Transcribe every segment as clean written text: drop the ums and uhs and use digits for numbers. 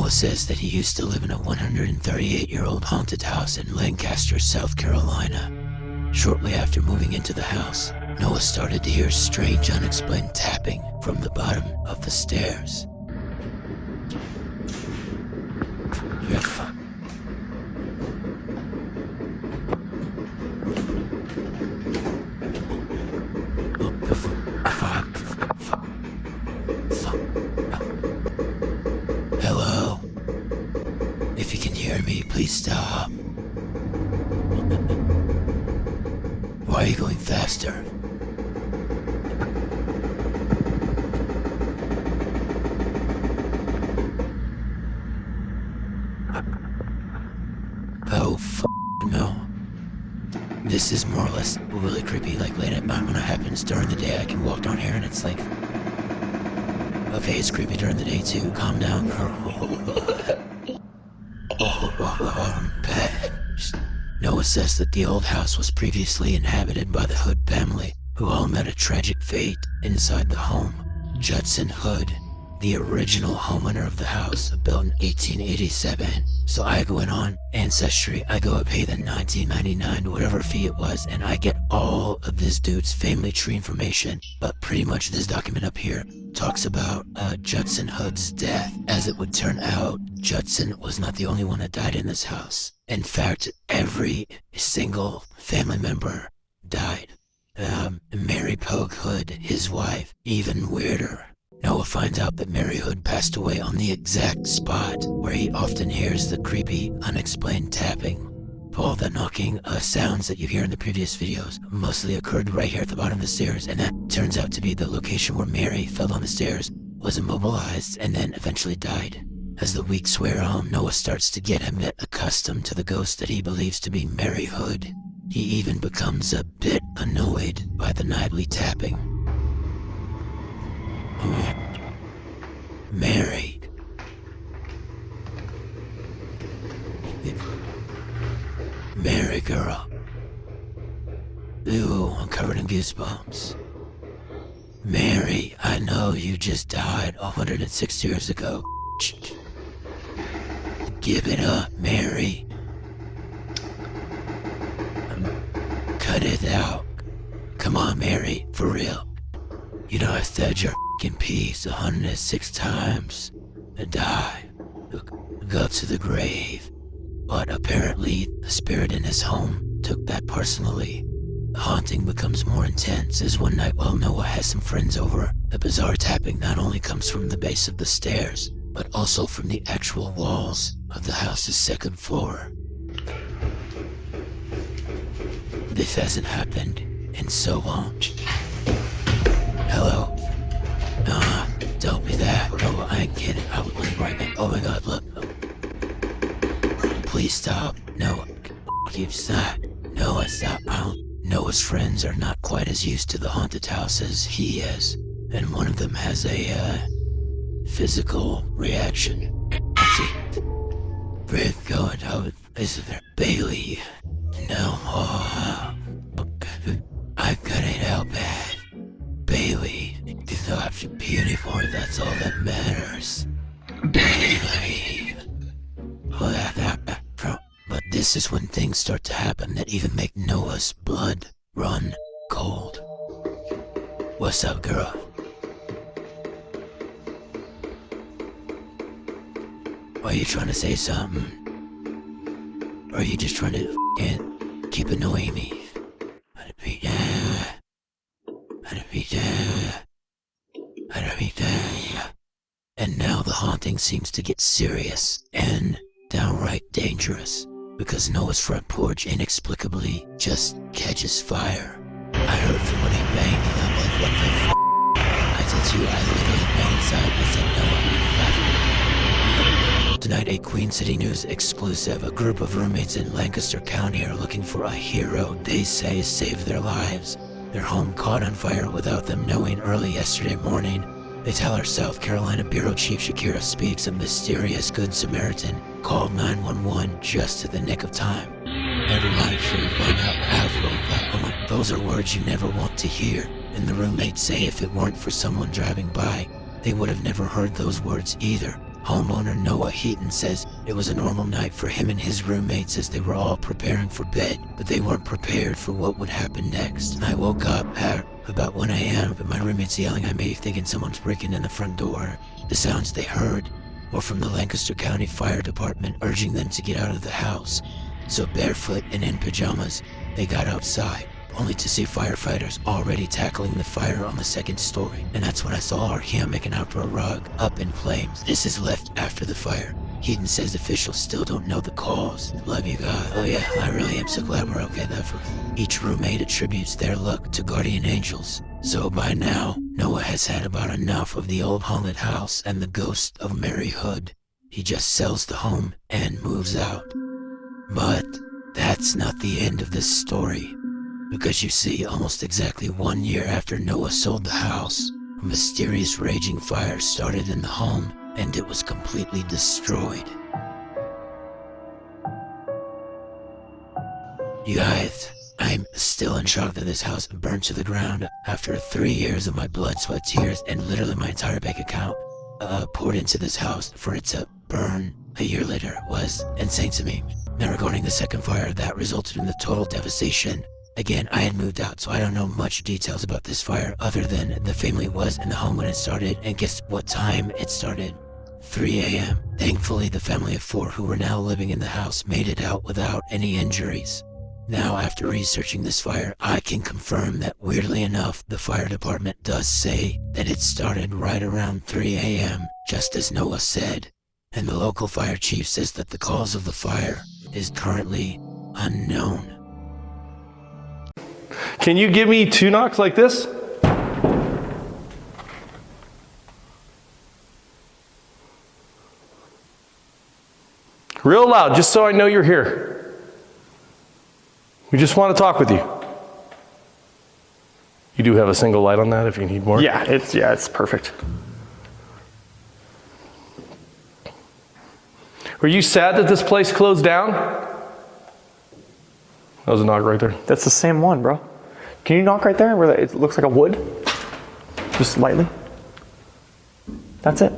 Noah says that he used to live in a 138-year-old haunted house in Lancaster, South Carolina. Shortly after moving into the house, Noah started to hear strange, unexplained tapping from the bottom of the stairs. Hello? If you can hear me, please stop. Why are you going faster? Oh, no. This is more or less really creepy, like late at night when it happens. During the day I can walk down here and it's like... Okay, it's creepy during the day too. Calm down, girl. Noah says that the old house was previously inhabited by the Hood family, who all met a tragic fate inside the home. Judson Hood, the original homeowner of the house, built in 1887. So I go in on Ancestry, I go and pay the $19.99, whatever fee it was, and I get all of this dude's family tree information. But pretty much this document up here talks about Judson Hood's death. As it would turn out, Judson was not the only one that died in this house. In fact, every single family member died. Mary Pogue Hood, his wife, even weirder. Noah finds out that Mary Hood passed away on the exact spot where he often hears the creepy, unexplained tapping. All the knocking sounds that you hear in the previous videos mostly occurred right here at the bottom of the stairs, and that turns out to be the location where Mary fell on the stairs, was immobilized, and then eventually died. As the weeks wear on, Noah starts to get a bit accustomed to the ghost that he believes to be Mary Hood. He even becomes a bit annoyed by the nightly tapping. Mary. Mary girl. Ooh, I'm covered in goosebumps. Mary, I know you just died 106 years ago. Give it up, Mary. Cut it out. Come on, Mary, for real. You know I've said your in peace 106 times and die. Go to the grave. But apparently the spirit in his home took that personally. The haunting becomes more intense as one night while Noah has some friends over, the bizarre tapping not only comes from the base of the stairs, but also from the actual walls of the house's second floor. This hasn't happened in so long. Hello? Don't be that. No, I ain't kidding. I would leave right now. Oh my god, look. Please stop. No, keep stop. Noah, stop. Noah's friends are not quite as used to the haunted house as he is, and one of them has a, physical reaction. Let's see. Where's it going? Oh, is there? Bailey. No. I've got it out bad. Bailey. You don't have to be anymore, that's all that matters. Bailey. But this is when things start to happen that even make Noah's blood run cold. What's up, girl? Are you trying to say something? Or are you just trying to keep annoying me? And now the haunting seems to get serious and downright dangerous because Noah's front porch inexplicably just catches fire. I heard from when he banged and I'm like, what the f***? I did too, I literally ran inside and I said, Noah, tonight, a Queen City News exclusive. A group of roommates in Lancaster County are looking for a hero they say saved their lives. Their home caught on fire without them knowing early yesterday morning. They tell our South Carolina Bureau Chief Shakira speaks a mysterious Good Samaritan called 911 just to the nick of time. Everybody should run out half-roll. Those are words you never want to hear, and the roommates say if it weren't for someone driving by, they would have never heard those words either. Homeowner Noah Heaton says it was a normal night for him and his roommates as they were all preparing for bed, but they weren't prepared for what would happen next. I woke up at about 1 a.m. with my roommates yelling at me, thinking someone's breaking in the front door. The sounds they heard were from the Lancaster County Fire Department urging them to get out of the house. So barefoot and in pajamas, they got outside, only to see firefighters already tackling the fire on the second story. And that's when I saw Archeon making out for a rug, up in flames. This is left after the fire. Heaton says officials still don't know the cause. Love you, God. Oh yeah, I really am so glad we're okay that for. Each roommate attributes their luck to guardian angels. So by now, Noah has had about enough of the old haunted house and the ghost of Mary Hood. He just sells the home and moves out. But that's not the end of this story. Because you see, almost exactly 1 year after Noah sold the house, a mysterious raging fire started in the home and it was completely destroyed. You guys, I'm still in shock that this house burned to the ground after 3 years of my blood, sweat, tears, and literally my entire bank account poured into this house for it to burn a year later was insane to me. Now regarding the second fire that resulted in the total devastation, again, I had moved out, so I don't know much details about this fire other than the family was in the home when it started, and guess what time it started? 3 a.m. Thankfully, the family of 4 who were now living in the house made it out without any injuries. Now, after researching this fire, I can confirm that weirdly enough, the fire department does say that it started right around 3 a.m., just as Noah said. And the local fire chief says that the cause of the fire is currently unknown. Can you give me 2 knocks like this? Real loud, just so I know you're here. We just want to talk with you. You do have a single light on that if you need more? Yeah, it's perfect. Were you sad that this place closed down? That was a knock right there. That's the same one, bro. Can you knock right there where it looks like a wood? Just lightly. That's it.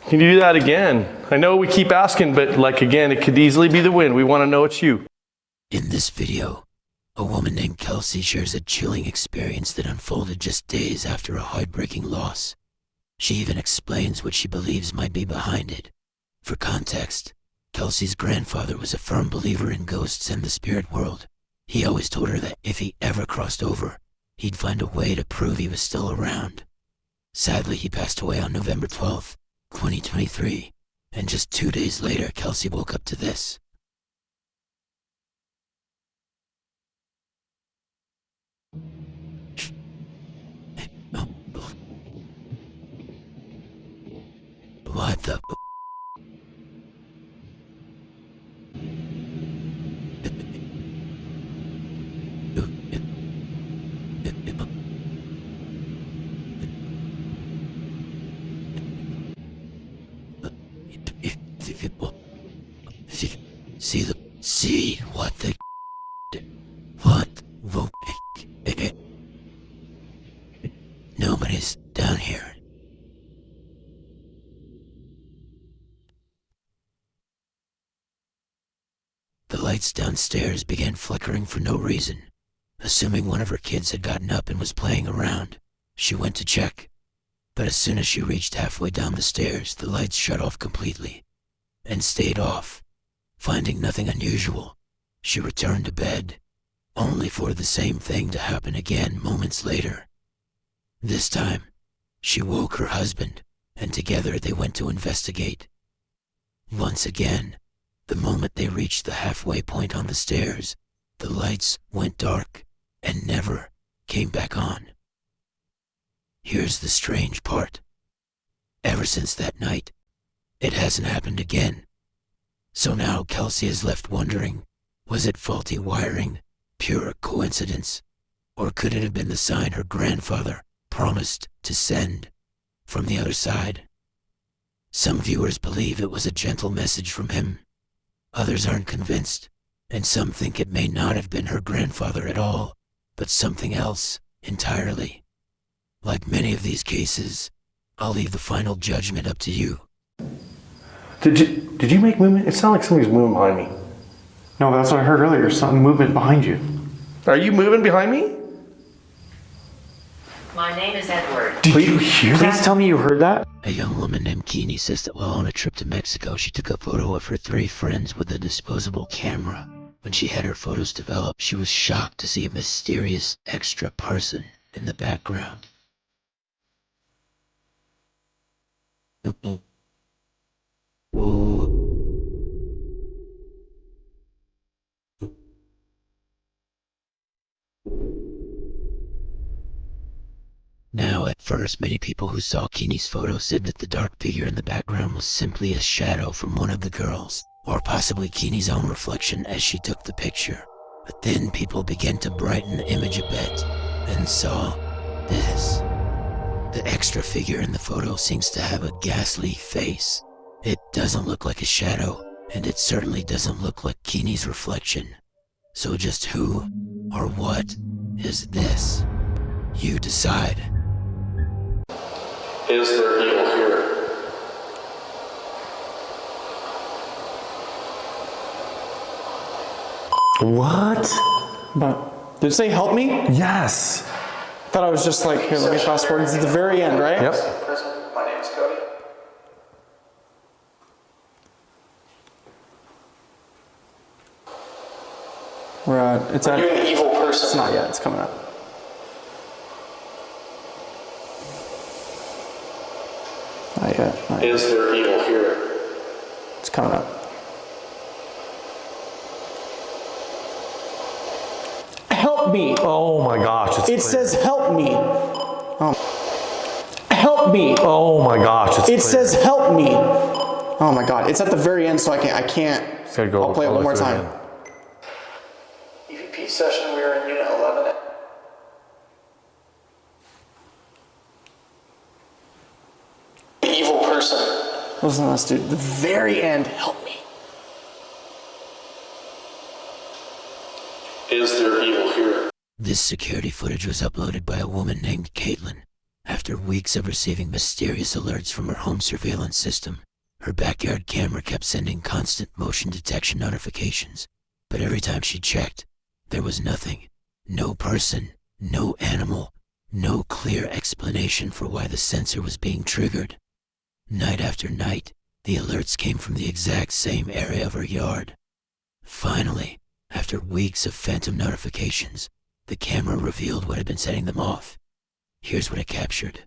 Can you do that again? I know we keep asking, but like again, it could easily be the wind. We want to know it's you. In this video, a woman named Kelsey shares a chilling experience that unfolded just days after a heartbreaking loss. She even explains what she believes might be behind it. For context, Kelsey's grandfather was a firm believer in ghosts and the spirit world. He always told her that if he ever crossed over, he'd find a way to prove he was still around. Sadly, he passed away on November 12th, 2023, and just 2 days later, Kelsey woke up to this. What the? See what the nobody's down here. The lights downstairs began flickering for no reason. Assuming one of her kids had gotten up and was playing around, she went to check. But as soon as she reached halfway down the stairs, the lights shut off completely and stayed off. Finding nothing unusual, she returned to bed, only for the same thing to happen again moments later. This time, she woke her husband, and together they went to investigate. Once again, the moment they reached the halfway point on the stairs, the lights went dark and never came back on. Here's the strange part. Ever since that night, it hasn't happened again. So now Kelsey is left wondering, was it faulty wiring, pure coincidence, or could it have been the sign her grandfather promised to send from the other side? Some viewers believe it was a gentle message from him. Others aren't convinced, and some think it may not have been her grandfather at all, but something else entirely. Like many of these cases, I'll leave the final judgment up to you. Did you make movement? It sounded like somebody's moving behind me. No, that's what I heard earlier. Something movement behind you. Are you moving behind me? My name is Edward. Did you hear that? Please tell me you heard that. A young woman named Keeney says that while on a trip to Mexico, she took a photo of her 3 friends with a disposable camera. When she had her photos developed, she was shocked to see a mysterious extra person in the background. Whoa. Now, at first, many people who saw Keeney's photo said that the dark figure in the background was simply a shadow from one of the girls, or possibly Keeney's own reflection as she took the picture. But then people began to brighten the image a bit, and saw this. The extra figure in the photo seems to have a ghastly face. It doesn't look like a shadow, and it certainly doesn't look like Keeney's reflection. So just who or what is this? You decide. Is there evil here? What? But did it say help me? Yes. Thought I was just like, here, let me fast forward. It's at the very end, right? Yep. My name's Cody. We're at, it's at, You're an evil person. it's not yet, it's coming up. Not yet, not yet. Is there evil here? It's coming up. Help me. Oh my gosh. It's It clear. says help me. Oh. Help me. Oh my gosh. It's It clear. says help me. Oh my god. It's at the very end, so I can't. It's gotta go I'll play it all one the more way through time. again. EVP session, we are in Unit 11. Evil person. Listen to this, dude. The very end, help me. Is there evil here? This security footage was uploaded by a woman named Caitlin. After weeks of receiving mysterious alerts from her home surveillance system, her backyard camera kept sending constant motion detection notifications. But every time she checked, there was nothing. No person, no animal, no clear explanation for why the sensor was being triggered. Night after night, the alerts came from the exact same area of her yard. Finally, after weeks of phantom notifications, the camera revealed what had been setting them off. Here's what it captured.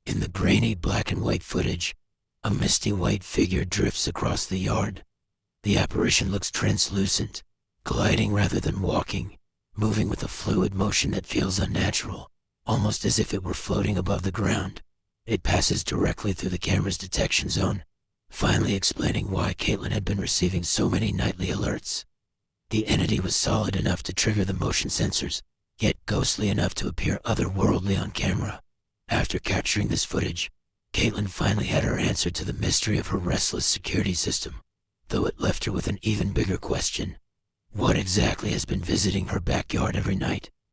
In the grainy black and white footage, a misty white figure drifts across the yard. The apparition looks translucent, gliding rather than walking, moving with a fluid motion that feels unnatural, almost as if it were floating above the ground. It passes directly through the camera's detection zone, finally explaining why Caitlin had been receiving so many nightly alerts. The entity was solid enough to trigger the motion sensors, yet ghostly enough to appear otherworldly on camera. After capturing this footage, Caitlin finally had her answer to the mystery of her restless security system, though it left her with an even bigger question. What exactly has been visiting her backyard every night?